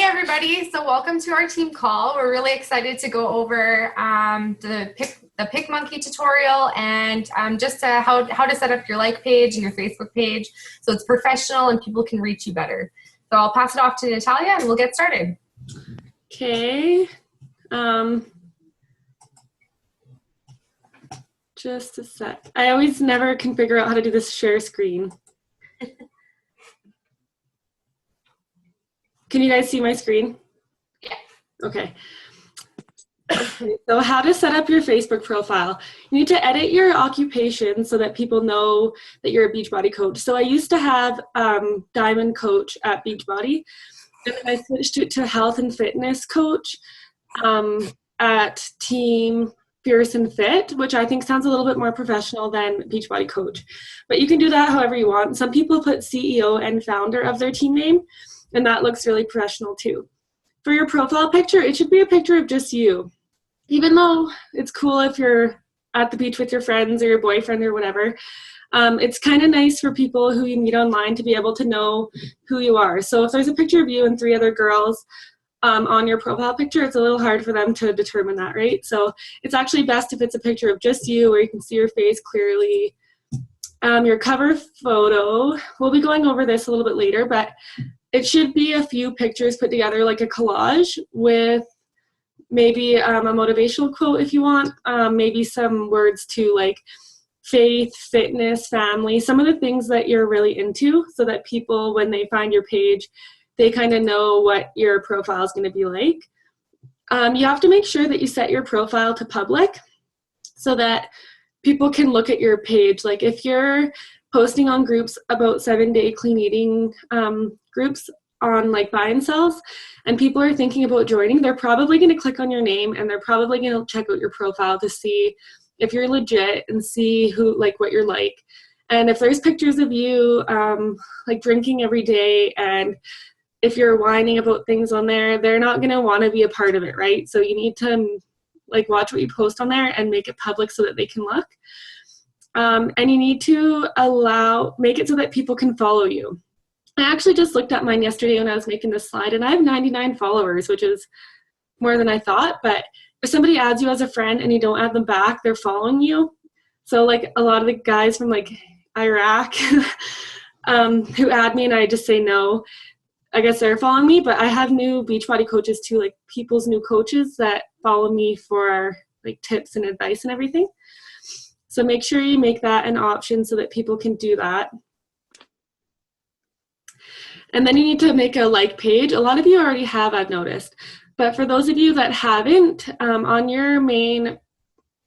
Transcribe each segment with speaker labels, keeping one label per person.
Speaker 1: everybody. So welcome to our team call. We're really excited to go over the PicMonkey tutorial and just how to set up your like page and your Facebook page so it's professional and people can reach you better. So I'll pass it off to Natalia and we'll get started.
Speaker 2: Okay. Just a sec. I always never can figure out how to do this share screen. Can you guys see my screen?
Speaker 1: Yeah.
Speaker 2: Okay. So how to set up your Facebook profile. You need to edit your occupation so that people know that you're a Beachbody coach. So I used to have Diamond Coach at Beachbody, and then I switched it to Health and Fitness Coach at Team Fierce and Fit, which I think sounds a little bit more professional than Beachbody Coach. But you can do that however you want. Some people put CEO and founder of their team name, and that looks really professional too. For your profile picture, it should be a picture of just you. Even though it's cool if you're at the beach with your friends or your boyfriend or whatever, it's kind of nice for people who you meet online to be able to know who you are. So if there's a picture of you and 3 other girls on your profile picture, it's a little hard for them to determine that, right? So it's actually best if it's a picture of just you where you can see your face clearly. Your cover photo, we'll be going over this a little bit later, but it should be a few pictures put together like a collage with maybe a motivational quote if you want, maybe some words to like faith, fitness, family, some of the things that you're really into so that people, when they find your page, they kind of know what your profile is going to be like. You have to make sure that you set your profile to public so that people can look at your page. Like if you're posting on groups about 7-day clean eating groups on like buy and sells, and people are thinking about joining, they're probably going to click on your name and they're probably going to check out your profile to see if you're legit and see who, like, what you're like. And if there's pictures of you like drinking every day, and if you're whining about things on there, they're not going to want to be a part of it, right? So you need to like watch what you post on there and make it public so that they can look. And you need to make it so that people can follow you. I actually just looked at mine yesterday when I was making this slide, and I have 99 followers, which is more than I thought. But if somebody adds you as a friend and you don't add them back, they're following you. So like a lot of the guys from like Iraq who add me and I just say no, I guess they're following me. But I have new Beachbody coaches too, like people's new coaches that follow me for like tips and advice and everything. So make sure you make that an option so that people can do that. And then you need to make a like page. A lot of you already have, I've noticed. But for those of you that haven't, on your main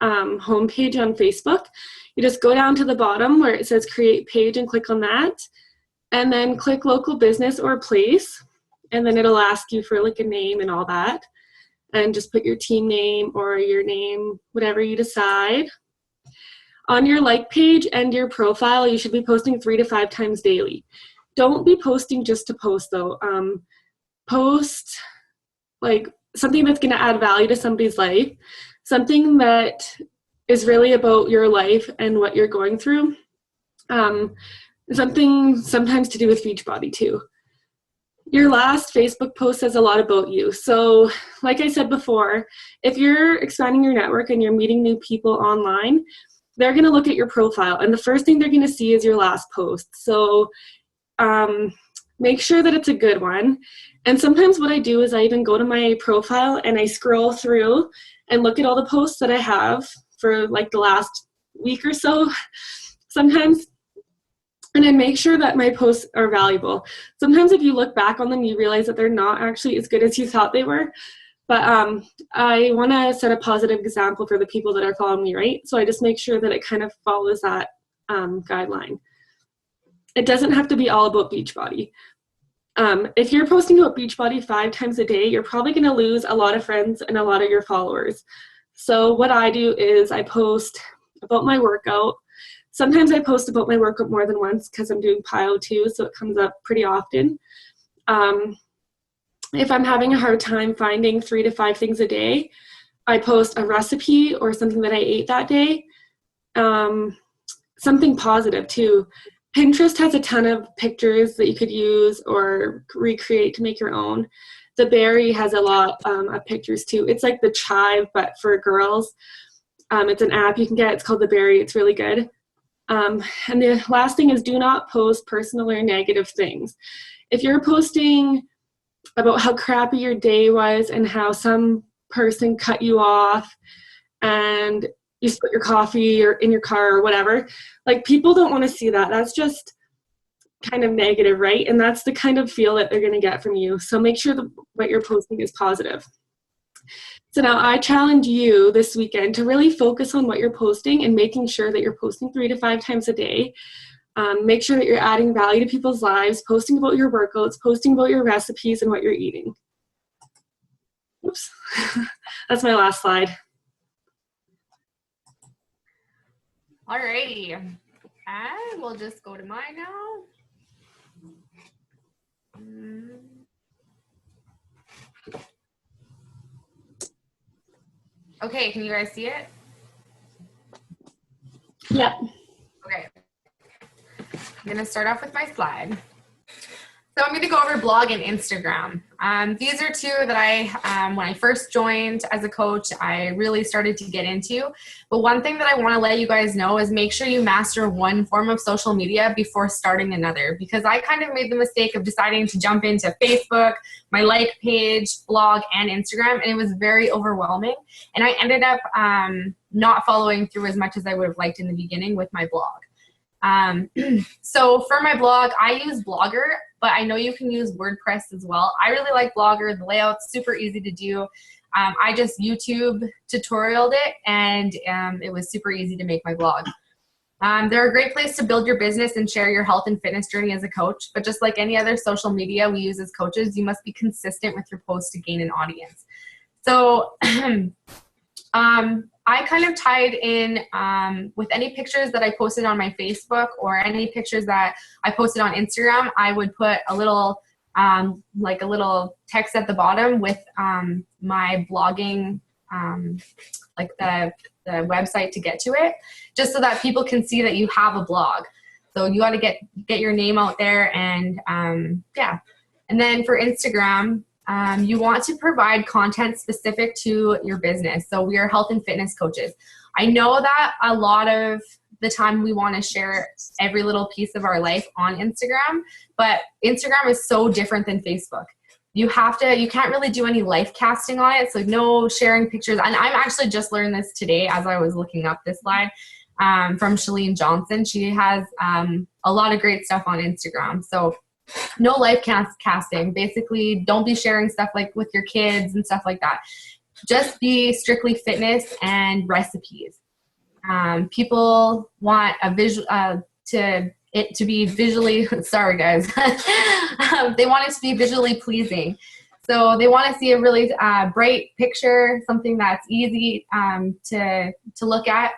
Speaker 2: homepage on Facebook, you just go down to the bottom where it says create page and click on that. And then click local business or place. And then it'll ask you for like a name and all that. And just put your team name or your name, whatever you decide. On your like page and your profile, you should be posting 3 to 5 times daily. Don't be posting just to post though. Post like something that's going to add value to somebody's life, something that is really about your life and what you're going through. Something sometimes to do with Beachbody too. Your last Facebook post says a lot about you. So like I said before, if you're expanding your network and you're meeting new people online, they're going to look at your profile, and the first thing they're going to see is your last post. So make sure that it's a good one. And sometimes what I do is I even go to my profile and I scroll through and look at all the posts that I have for like the last week or so sometimes. And I make sure that my posts are valuable. Sometimes if you look back on them, you realize that they're not actually as good as you thought they were. But I want to set a positive example for the people that are following me, right? So I just make sure that it kind of follows that guideline. It doesn't have to be all about Beachbody. If you're posting about Beachbody 5 times a day, you're probably going to lose a lot of friends and a lot of your followers. So what I do is I post about my workout. Sometimes I post about my workout more than once because I'm doing PiYo too, so it comes up pretty often. If I'm having a hard time finding 3 to 5 things a day, I post a recipe or something that I ate that day. Something positive too. Pinterest has a ton of pictures that you could use or recreate to make your own. The Berry has a lot of pictures too. It's like the Chive, but for girls. It's an app you can get. It's called The Berry. It's really good. And the last thing is, do not post personal or negative things. If you're posting about how crappy your day was and how some person cut you off and you spilled your coffee or in your car or whatever, like, people don't want to see that. That's just kind of negative, right? And that's the kind of feel that they're going to get from you. So make sure that what you're posting is positive. So now I challenge you this weekend to really focus on what you're posting and making sure that you're posting 3 to 5 times a day. Make sure that you're adding value to people's lives, posting about your workouts, posting about your recipes and what you're eating. Oops, that's my last slide.
Speaker 1: Alrighty, I will just go to mine now. Okay, can you guys see it?
Speaker 2: Yep.
Speaker 1: Okay. I'm gonna start off with my slide. So I'm going to go over blog and Instagram. These are two that when I first joined as a coach, I really started to get into. But one thing that I want to let you guys know is make sure you master one form of social media before starting another, because I kind of made the mistake of deciding to jump into Facebook, my like page, blog, and Instagram, and it was very overwhelming. And I ended up not following through as much as I would have liked in the beginning with my blog. So for my blog, I use Blogger, but I know you can use WordPress as well. I really like Blogger. The layout's super easy to do. I just YouTube tutorialed it, and it was super easy to make my blog. They're a great place to build your business and share your health and fitness journey as a coach. But just like any other social media we use as coaches, you must be consistent with your posts to gain an audience. So I kind of tied in with any pictures that I posted on my Facebook or any pictures that I posted on Instagram. I would put a little like a little text at the bottom with my blogging, like the website to get to it, just so that people can see that you have a blog. So you got to get your name out there, and yeah. And then for Instagram, you want to provide content specific to your business. So we are health and fitness coaches. I know that a lot of the time we want to share every little piece of our life on Instagram, but Instagram is so different than Facebook. You can't really do any life casting on it. So no sharing pictures. And I'm actually just learned this today as I was looking up this slide from Chalene Johnson. She has a lot of great stuff on Instagram. So no life casting. Basically, don't be sharing stuff like with your kids and stuff like that. Just be strictly fitness and recipes. People want a visual to be visually. Sorry, guys. They want it to be visually pleasing. So they want to see a really bright picture, something that's easy to look at.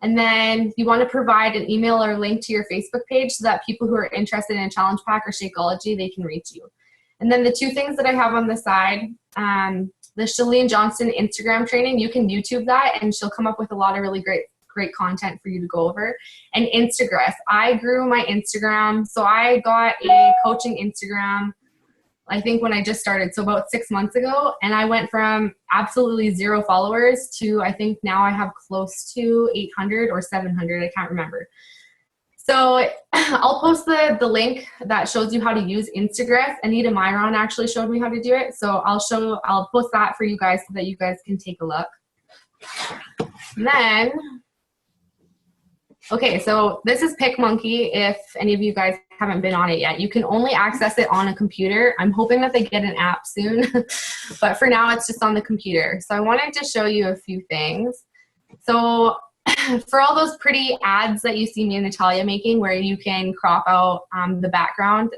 Speaker 1: And then you want to provide an email or link to your Facebook page so that people who are interested in Challenge Pack or Shakeology, they can reach you. And then the two things that I have on the side, the Chalene Johnson Instagram training, you can YouTube that, and she'll come up with a lot of really great content for you to go over. And Instagram, I grew my Instagram. So I got a coaching Instagram, I think when I just started, so about 6 months ago, and I went from absolutely 0 followers to I think now I have close to 800 or 700, I can't remember. So I'll post the link that shows you how to use Instagram. Anita Myron actually showed me how to do it, so I'll post that for you guys so that you guys can take a look. And then, okay, so this is PicMonkey. If any of you guys haven't been on it yet, you can only access it on a computer. I'm hoping that they get an app soon, but for now it's just on the computer. So I wanted to show you a few things. So for all those pretty ads that you see me and Natalia making, where you can crop out the background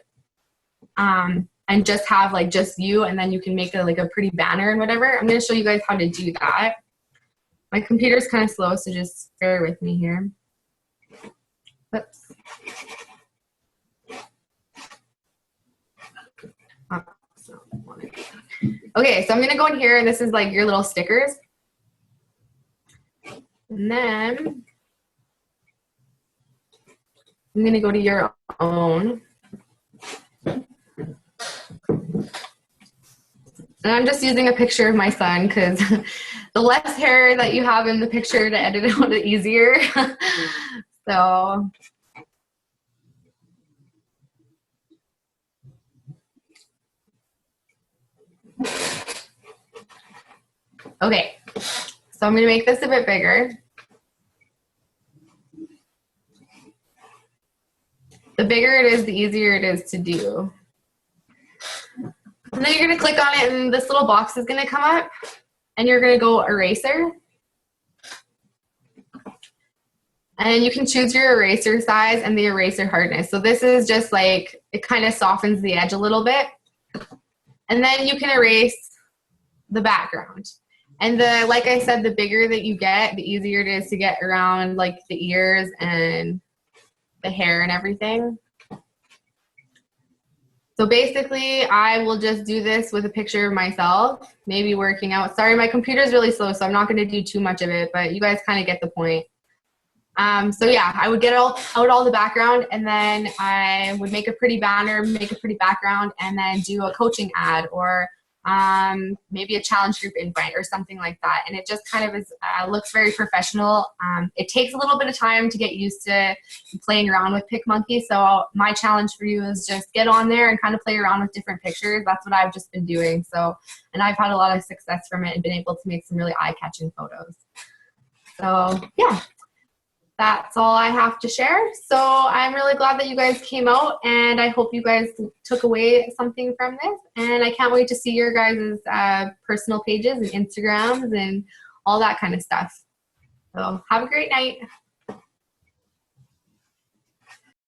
Speaker 1: and just have like just you, and then you can make like a pretty banner and whatever, I'm going to show you guys how to do that. My computer's kind of slow, so just bear with me here. Whoops. Okay, so I'm gonna go in here, and this is like your little stickers. And then I'm gonna go to your own. And I'm just using a picture of my son because the less hair that you have in the picture to edit out, the easier. So, okay. So I'm going to make this a bit bigger. The bigger it is, the easier it is to do. And then you're going to click on it and this little box is going to come up and you're going to go eraser. And you can choose your eraser size and the eraser hardness. So this is just like, it kind of softens the edge a little bit. And then you can erase the background. And like I said, the bigger that you get, the easier it is to get around like the ears and the hair and everything. So basically, I will just do this with a picture of myself, maybe working out. Sorry, my computer's really slow, so I'm not going to do too much of it, but you guys kind of get the point. So yeah, I would get out all the background, and then I would make a pretty banner, make a pretty background, and then do a coaching ad or maybe a challenge group invite or something like that. And it just kind of is, looks very professional. It takes a little bit of time to get used to playing around with PicMonkey. So my challenge for you is just get on there and kind of play around with different pictures. That's what I've just been doing. So, and I've had a lot of success from it and been able to make some really eye-catching photos. So yeah. That's all I have to share. So I'm really glad that you guys came out, and I hope you guys took away something from this. And I can't wait to see your guys' personal pages and Instagrams and all that kind of stuff. So have a great night.